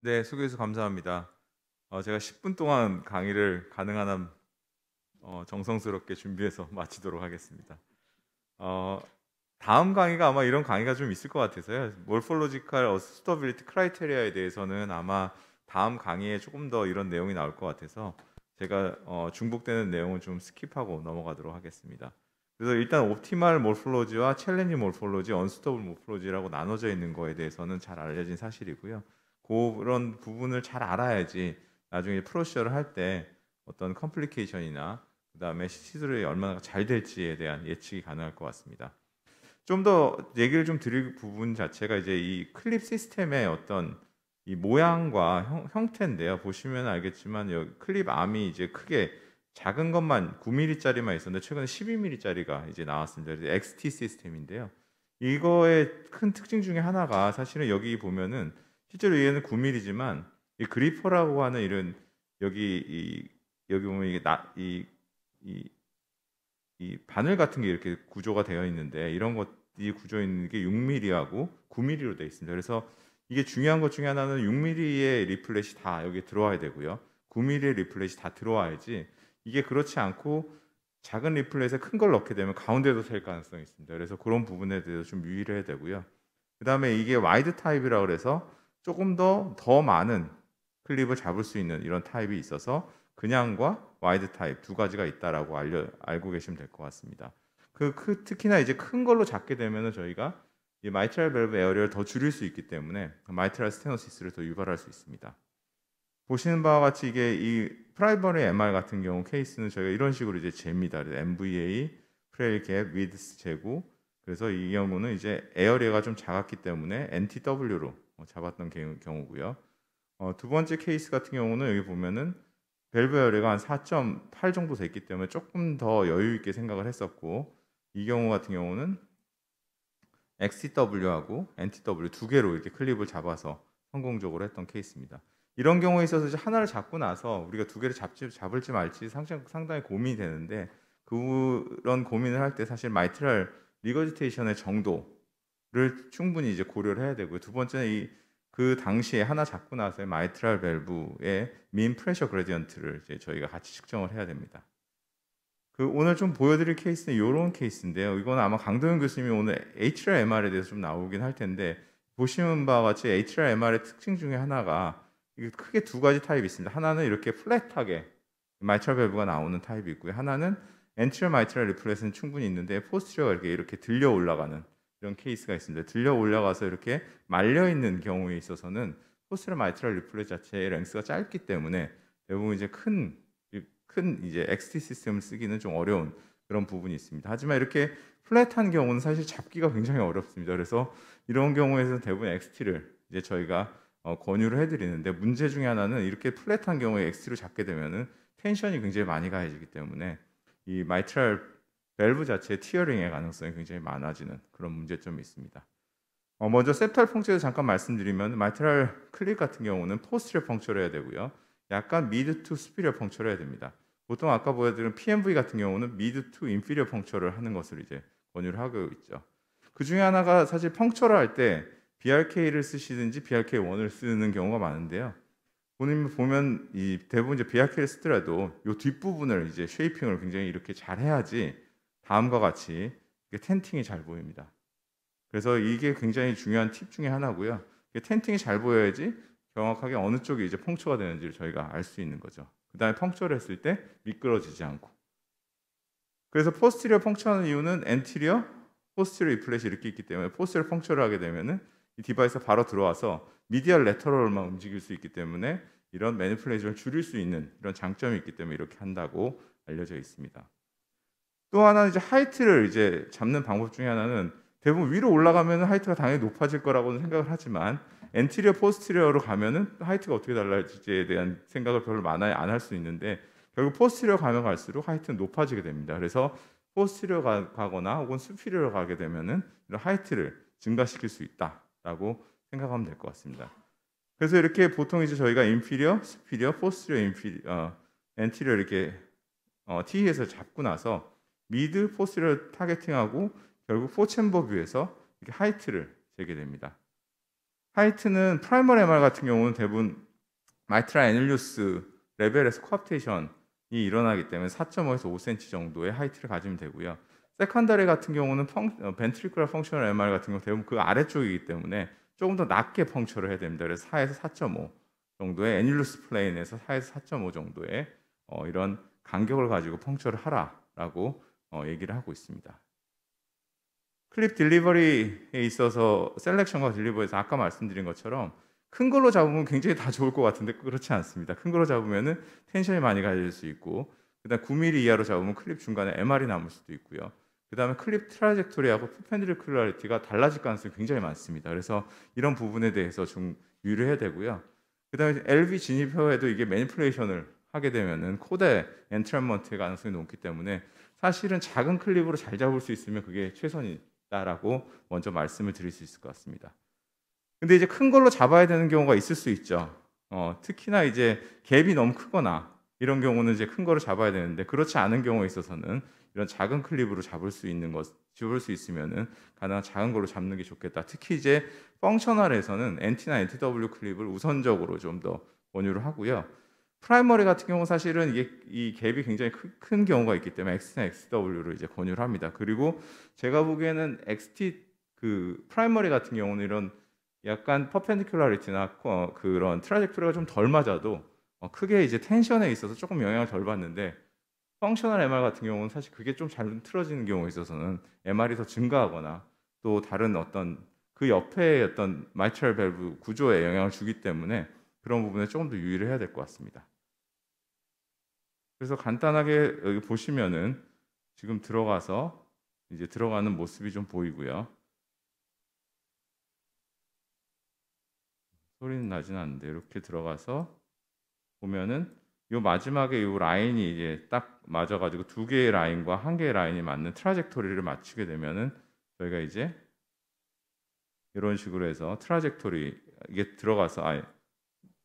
네, 소개해 주셔서 감사합니다. 제가 10분 동안 강의를 가능한 한 정성스럽게 준비해서 마치도록 하겠습니다. 어, 다음 강의가 아마 이런 강의가 좀 있을 것 같아서요. Morphological Suitability Criteria에 대해서는 아마 다음 강의에 조금 더 이런 내용이 나올 것 같아서 제가 중복되는 내용은 좀 스킵하고 넘어가도록 하겠습니다. 그래서 일단 옵티멀 몰폴로지와 챌린지 몰폴로지, 언스터블 몰폴로지라고 나눠져 있는 거에 대해서는 잘 알려진 사실이고요. 그런 부분을 잘 알아야지 나중에 프로시저를 할 때 어떤 컴플리케이션이나 그다음에 시술이 얼마나 잘 될지에 대한 예측이 가능할 것 같습니다. 좀 더 얘기를 좀 드릴 부분 자체가 이제 이 클립 시스템의 어떤 이 모양과 형태인데요. 보시면 알겠지만 여기 클립 암이 이제 크게 작은 것만 9mm짜리만 있었는데 최근에 12mm짜리가 이제 나왔습니다. 그래서 XT 시스템인데요. 이거의 큰 특징 중에 하나가 사실은 여기 보면은 실제로 얘는 9mm지만 이 그리퍼라고 하는 이런 여기 여기 보면 이게 이, 이 바늘 같은 게 이렇게 구조가 되어 있는데 이런 것이 구조 있는 게 6mm하고 9mm로 되어 있습니다. 그래서 이게 중요한 것 중에 하나는 6mm의 리플렛이 다 여기 들어와야 되고요. 9mm의 리플렛이 다 들어와야지 이게 그렇지 않고 작은 리플렛에 큰 걸 넣게 되면 가운데도 셀 가능성이 있습니다. 그래서 그런 부분에 대해서 좀 유의를 해야 되고요. 그 다음에 이게 와이드 타입이라고 그래서 조금 더 많은 클립을 잡을 수 있는 이런 타입이 있어서 그냥과 와이드 타입 두 가지가 있다라고 알고 계시면 될 것 같습니다. 특히나 이제 큰 걸로 잡게 되면은 저희가 이 마이트랄 밸브 에어리어를 더 줄일 수 있기 때문에 마이트랄 스테노시스를 더 유발할 수 있습니다. 보시는 바와 같이 이게 이 프라이머리 MR 같은 경우 케이스는 저희가 이런 식으로 이제 잽니다. MVA, 프레일 갭, 위드스 재고. 그래서 이 경우는 이제 에어리어가 좀 작았기 때문에 NTW로 잡았던 경우고요. 두 번째 케이스 같은 경우는 여기 보면은 밸브 에어리어가 한 4.8 정도 됐기 때문에 조금 더 여유 있게 생각을 했었고 이 경우 같은 경우는 XTW하고 NTW 두 개로 이렇게 클립을 잡아서 성공적으로 했던 케이스입니다. 이런 경우에 있어서 이제 하나를 잡고 나서 우리가 두 개를 잡을지 말지 상당히 고민이 되는데 그런 고민을 할 때 사실 마이트랄 리거지테이션의 정도를 충분히 이제 고려를 해야 되고요. 두 번째는 그 당시에 하나 잡고 나서의 마이트랄 밸브의 민 프레셔 그레디언트를 이제 저희가 같이 측정을 해야 됩니다. 오늘 좀 보여드릴 케이스는 이런 케이스인데요. 이건 아마 강도현 교수님이 오늘 HRMR에 대해서 좀 나오긴 할 텐데 보시는 바와 같이 HRMR의 특징 중에 하나가 이게 크게 두 가지 타입이 있습니다. 하나는 이렇게 플랫하게 마이트럴 밸브가 나오는 타입이 있고요. 하나는 엔트리어 마이트럴 리플렛은 충분히 있는데 포스티어가 이렇게 들려 올라가는 이런 케이스가 있습니다. 들려 올라가서 이렇게 말려 있는 경우에 있어서는 포스티어 마이트럴 리플렛 자체의 랭스가 짧기 때문에 대부분 이제 큰 이제 XT 시스템을 쓰기는 좀 어려운 그런 부분이 있습니다. 하지만 이렇게 플랫한 경우는 사실 잡기가 굉장히 어렵습니다. 그래서 이런 경우에는 대부분 XT를 이제 저희가 권유를 해드리는데 문제 중에 하나는 이렇게 플랫한 경우에 XT를 잡게 되면은 텐션이 굉장히 많이 가해지기 때문에 이 마이트랄 밸브 자체의 티어링의 가능성이 굉장히 많아지는 그런 문제점이 있습니다. 먼저 septal 펑처를 잠깐 말씀드리면 마이트랄 클립 같은 경우는 포스티리어 펑처를 해야 되고요. 약간 미드 투 스피리어 펑처를 해야 됩니다. 보통 아까 보여드린 PMV 같은 경우는 미드 투 인피리어 펑처를 하는 것을 이제 권유를 하고 있죠. 그 중에 하나가 사실 펑처를 할 때 BRK를 쓰시든지 BRK1을 쓰는 경우가 많은데요. 본인 보면 이 대부분 이제 BRK를 쓰더라도 이 뒷부분을 이제 쉐이핑을 굉장히 이렇게 잘 해야지 다음과 같이 텐팅이 잘 보입니다. 그래서 이게 굉장히 중요한 팁 중에 하나고요. 텐팅이 잘 보여야지 정확하게 어느 쪽이 이제 펑처가 되는지를 저희가 알 수 있는 거죠. 그 다음에 펑처를 했을 때 미끄러지지 않고. 그래서 포스티리어 펑처하는 이유는 엔티리어, 포스티리어 리플렛이 이렇게 있기 때문에 포스티리어 펑처를 하게 되면은 이 디바이스가 바로 들어와서 미디얼 레터럴만 움직일 수 있기 때문에 이런 매니플레이션을 줄일 수 있는 이런 장점이 있기 때문에 이렇게 한다고 알려져 있습니다. 또 하나는 이제 하이트를 이제 잡는 방법 중에 하나는 대부분 위로 올라가면 하이트가 당연히 높아질 거라고는 생각을 하지만 엔티리어 포스티리어로 가면은 하이트가 어떻게 달라질지에 대한 생각을 별로 많이 안 할 수 있는데 결국 포스티리어 가면 갈수록 하이트는 높아지게 됩니다. 그래서 포스티리어 가거나 혹은 수피리어 가게 되면은 이런 하이트를 증가시킬 수 있다라고 생각하면 될 것 같습니다. 그래서 이렇게 보통 이제 저희가 인피리어, 수피리어, 포스티리어, 엔티리어 이렇게 T에서 잡고 나서 미드 포스를 타겟팅하고 결국 포챔버 뷰에서 이렇게 하이트를 재게 됩니다. 하이트는 프라이머리 MR 같은 경우는 대부분 마이트랄 애닐루스 레벨에서 코압테이션이 일어나기 때문에 4.5에서 5cm 정도의 하이트를 가지면 되고요. 세컨더리 같은 경우는 벤트리큘러 펑셔널 MR 같은 경우 대부분 그 아래쪽이기 때문에 조금 더 낮게 펑처를 해야 됩니다. 그래서 4에서 4.5 정도의 애닐루스 플레인에서 4에서 4.5 정도의 이런 간격을 가지고 펑처를 하라라고 얘기를 하고 있습니다. 클립 딜리버리에 있어서 셀렉션과 딜리버리에서 아까 말씀드린 것처럼 큰 걸로 잡으면 굉장히 다 좋을 것 같은데 그렇지 않습니다. 큰 걸로 잡으면은 텐션이 많이 가질 수 있고, 그다음 9mm 이하로 잡으면 클립 중간에 MR이 남을 수도 있고요. 그다음에 클립 트라젝토리하고 퍼펜디큘러리티가 달라질 가능성이 굉장히 많습니다. 그래서 이런 부분에 대해서 좀 유의해야 되고요. 그다음에 LV 진입표에도 이게 매니플레이션을 하게 되면은 코대 엔트랩먼트의 가능성이 높기 때문에 사실은 작은 클립으로 잘 잡을 수 있으면 그게 최선이다라고 먼저 말씀을 드릴 수 있을 것 같습니다. 근데 이제 큰 걸로 잡아야 되는 경우가 있을 수 있죠. 특히나 이제 갭이 너무 크거나 이런 경우는 이제 큰 거를 잡아야 되는데, 그렇지 않은 경우에 있어서는 이런 작은 클립으로 잡을 수 있으면은 가능한 작은 걸로 잡는 게 좋겠다. 특히 이제 펑셔널에서는 NT나 NTW 클립을 우선적으로 좀 더 권유를 하고요. 프라이머리 같은 경우 사실은 이게 이 갭이 굉장히 큰 경우가 있기 때문에 X나 XW를 이제 권유를 합니다. 그리고 제가 보기에는 XT 그 프라이머리 같은 경우는 이런 약간 퍼펜디큘러리티나 그런 트라젝토리가 좀 덜 맞아도 크게 이제 텐션에 있어서 조금 영향을 덜 받는데, 펑셔널 MR 같은 경우는 사실 그게 좀 잘 틀어지는 경우에 있어서는 MR이 더 증가하거나 또 다른 어떤 그 옆에 어떤 마이트럴 밸브 구조에 영향을 주기 때문에 그런 부분에 조금 더 유의를 해야 될 것 같습니다. 그래서 간단하게 여기 보시면은 지금 들어가서 이제 들어가는 모습이 좀 보이고요. 소리는 나진 않는데 이렇게 들어가서 보면은 요 마지막에 요 라인이 이제 딱 맞아가지고 두 개의 라인과 한 개의 라인이 맞는 트라젝토리를 맞추게 되면은 저희가 이제 이런 식으로 해서 트라젝토리 이게 들어가서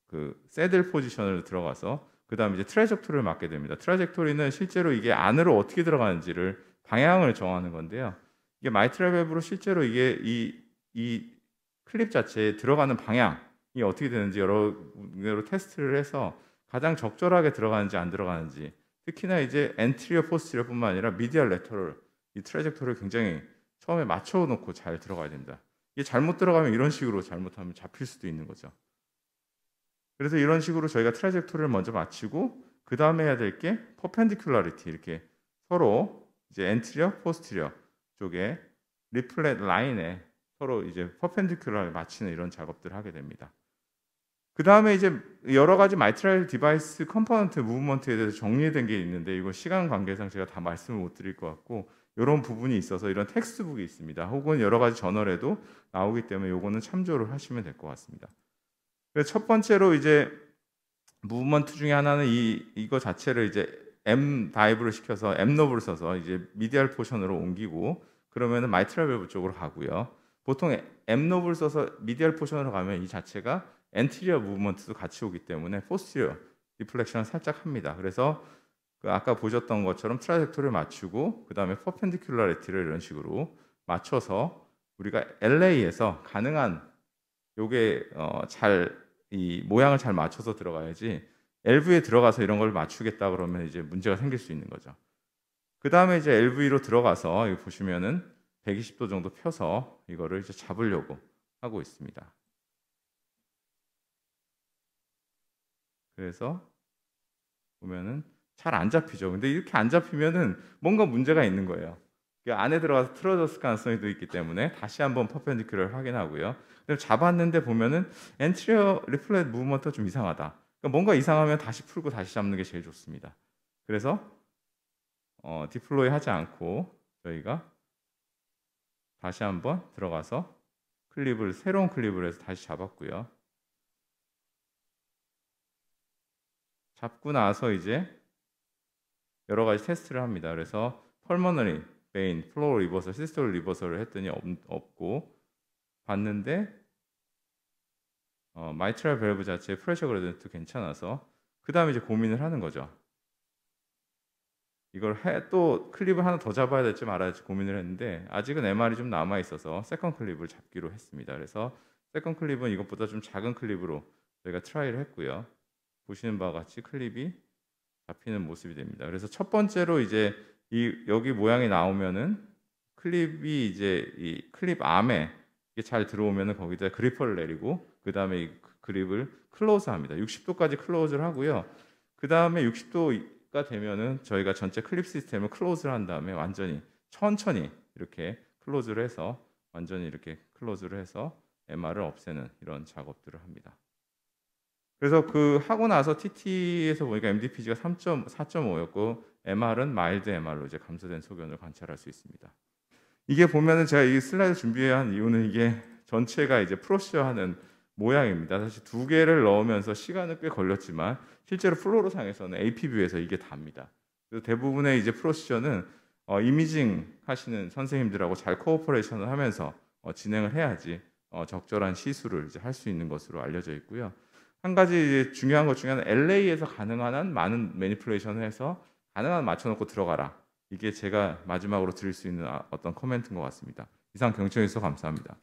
그 새들 포지션을 들어가서 그 다음에 이제 트라젝토리를 맞게 됩니다. 트라젝토리는 실제로 이게 안으로 어떻게 들어가는지를 방향을 정하는 건데요. 이게 마이트럴 밸브로 실제로 이게 이 클립 자체에 들어가는 방향이 어떻게 되는지 여러 테스트를 해서 가장 적절하게 들어가는지 안 들어가는지, 특히나 이제 엔트리어 포스티리어뿐만 아니라 미디얼 레터럴 이 트라젝토리를 굉장히 처음에 맞춰 놓고 잘 들어가야 됩니다. 이게 잘못 들어가면 이런 식으로 잘못하면 잡힐 수도 있는 거죠. 그래서 이런 식으로 저희가 트라젝토리를 먼저 맞추고 그 다음에 해야 될 게 퍼펜디큘러리티, 이렇게 서로 이제 엔트리어, 포스티리어 쪽에 리플렛 라인에 서로 이제 퍼펜디큘러를 맞추는 이런 작업들을 하게 됩니다. 그 다음에 이제 여러 가지 마이트랄 디바이스 컴포넌트 무브먼트에 대해서 정리된 게 있는데 이거 시간 관계상 제가 다 말씀을 못 드릴 것 같고, 이런 부분이 있어서 이런 텍스트북이 있습니다. 혹은 여러 가지 저널에도 나오기 때문에 요거는 참조를 하시면 될 것 같습니다. 그래서 첫 번째로 이제 무브먼트 중에 하나는 이거 자체를 이제 M 다이브를 시켜서 M 노브를 써서 이제 미디얼 포션으로 옮기고 그러면은 마이트랄 밸브 쪽으로 가고요. 보통 M 노브를 써서 미디얼 포션으로 가면 이 자체가 엔티리어 무브먼트도 같이 오기 때문에 포스티리어 디플렉션을 살짝 합니다. 그래서 그 아까 보셨던 것처럼 트라젝토리를 맞추고 그 다음에 퍼펜디큘러리티를 이런 식으로 맞춰서 우리가 LA에서 가능한 요게 잘 이 모양을 잘 맞춰서 들어가야지 LV에 들어가서 이런 걸 맞추겠다 그러면 이제 문제가 생길 수 있는 거죠. 그 다음에 이제 LV로 들어가서 여기 보시면은 120도 정도 펴서 이거를 이제 잡으려고 하고 있습니다. 그래서 보면은 잘 안 잡히죠. 근데 이렇게 안 잡히면은 뭔가 문제가 있는 거예요. 안에 들어가서 틀어졌을 가능성이 있기 때문에 다시 한번 퍼펜디큘러를 확인하고요. 잡았는데 보면은 엔트리어 리플렛 무브먼트가 좀 이상하다. 그러니까 뭔가 이상하면 다시 풀고 다시 잡는 게 제일 좋습니다. 그래서 디플로이 하지 않고 저희가 다시 한번 들어가서 새로운 클립을 해서 다시 잡았고요. 잡고 나서 이제 여러 가지 테스트를 합니다. 그래서 펄머너리, 베인, 플로어 리버설, 시스톨 리버설을 했더니 없고, 봤는데 마이트랄 밸브 자체의 프레셔 그레디언트 괜찮아서 그 다음에 이제 고민을 하는 거죠. 이걸 또 클립을 하나 더 잡아야 될지 말아야 될지 고민을 했는데 아직은 MR이 좀 남아 있어서 세컨 클립을 잡기로 했습니다. 그래서 세컨 클립은 이것보다 좀 작은 클립으로 저희가 트라이를 했고요. 보시는 바와 같이 클립이 잡히는 모습이 됩니다. 그래서 첫 번째로 이제 여기 모양이 나오면은 클립이 이제 이 클립 암에 이게 잘 들어오면은 거기다 그리퍼를 내리고 그 다음에 이 그립을 클로즈합니다. 60도까지 클로즈를 하고요. 그 다음에 60도가 되면은 저희가 전체 클립 시스템을 클로즈를 한 다음에 완전히 천천히 이렇게 클로즈를 해서 완전히 이렇게 클로즈를 해서 MR을 없애는 이런 작업들을 합니다. 그래서 그 하고 나서 TT에서 보니까 MDPG가 4.5였고 MR은 마일드 MR로 이제 감소된 소견을 관찰할 수 있습니다. 이게 보면은 제가 이 슬라이드 준비한 이유는 이게 전체가 이제 프로시저하는 모양입니다. 사실 두 개를 넣으면서 시간은 꽤 걸렸지만 실제로 플로로상에서는 AP뷰에서 이게 답니다. 그래서 대부분의 이제 프로시저는 이미징 하시는 선생님들하고 잘 코오퍼레이션을 하면서 진행을 해야지 적절한 시술을 이제 할 수 있는 것으로 알려져 있고요. 한 가지 이제 중요한 것 중에 하나는 LA에서 가능한 한 많은 매니플레이션을 해서 가능한 한 맞춰놓고 들어가라. 이게 제가 마지막으로 드릴 수 있는 어떤 코멘트인 것 같습니다. 이상 경청해 주셔서 감사합니다.